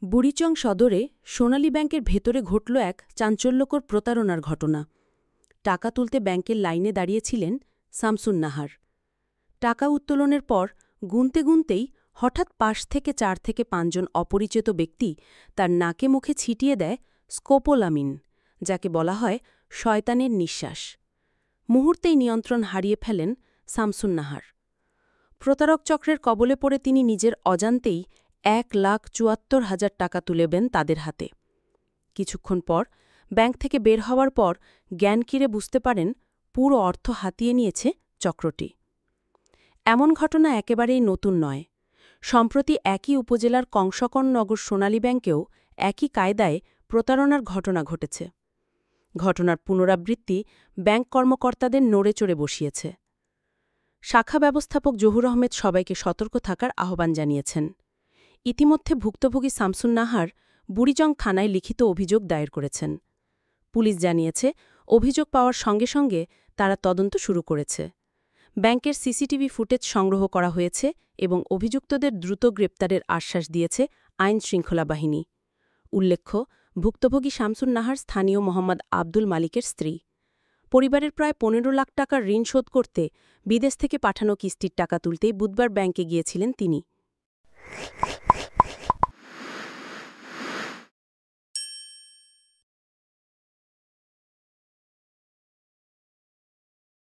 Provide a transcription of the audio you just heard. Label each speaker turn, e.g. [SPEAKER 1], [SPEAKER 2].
[SPEAKER 1] বুড়িচং সদরে সোনালী ব্যাংকের ভেতরে ঘটল এক চাঞ্চল্যকর প্রতারণার ঘটনা। টাকা তুলতে ব্যাংকের লাইনে দাঁড়িয়েছিলেন শামসুন নাহার। টাকা উত্তোলনের পর গুনতে গুনতেই হঠাৎ পাশ থেকে ৪ থেকে ৫ জন অপরিচিত ব্যক্তি তার নাকে মুখে ছিটিয়ে দেয় স্কোপোলামিন, যাকে বলা হয় শয়তানের নিঃশ্বাস। মুহূর্তেই নিয়ন্ত্রণ হারিয়ে ফেলেন শামসুন নাহার। প্রতারক চক্রের কবলে পড়ে তিনি নিজের অজান্তেই ১,৭৪,০০০ টাকা তুলেবেন তাদের হাতে। কিছুক্ষণ পর ব্যাংক থেকে বের হওয়ার পর জ্ঞান কিরে বুঝতে পারেন পুরো অর্থ হাতিয়ে নিয়েছে চক্রটি। এমন ঘটনা একেবারেই নতুন নয়। সম্প্রতি একই উপজেলার কংসকরনগর সোনালী ব্যাংকেও একই কায়দায় প্রতারণার ঘটনা ঘটেছে। ঘটনার পুনরাবৃত্তি ব্যাংক কর্মকর্তাদের নড়েচড়ে বসিয়েছে। শাখা ব্যবস্থাপক জহুর আহমেদ সবাইকে সতর্ক থাকার আহ্বান জানিয়েছেন। ইতিমধ্যে ভুক্তভোগী শামসুন নাহার বুড়িচং থানায় লিখিত অভিযোগ দায়ের করেছেন। পুলিশ জানিয়েছে, অভিযোগ পাওয়ার সঙ্গে সঙ্গে তারা তদন্ত শুরু করেছে। ব্যাংকের সিসিটিভি ফুটেজ সংগ্রহ করা হয়েছে এবং অভিযুক্তদের দ্রুত গ্রেপ্তারের আশ্বাস দিয়েছে আইন শৃঙ্খলা বাহিনী। উল্লেখ্য, ভুক্তভোগী শামসুন নাহার স্থানীয় মোহাম্মদ আব্দুল মালিকের স্ত্রী। পরিবারের প্রায় ১৫ লাখ টাকার ঋণ শোধ করতে বিদেশ থেকে পাঠানো কিস্তির টাকা তুলতেই বুধবার ব্যাংকে গিয়েছিলেন তিনি।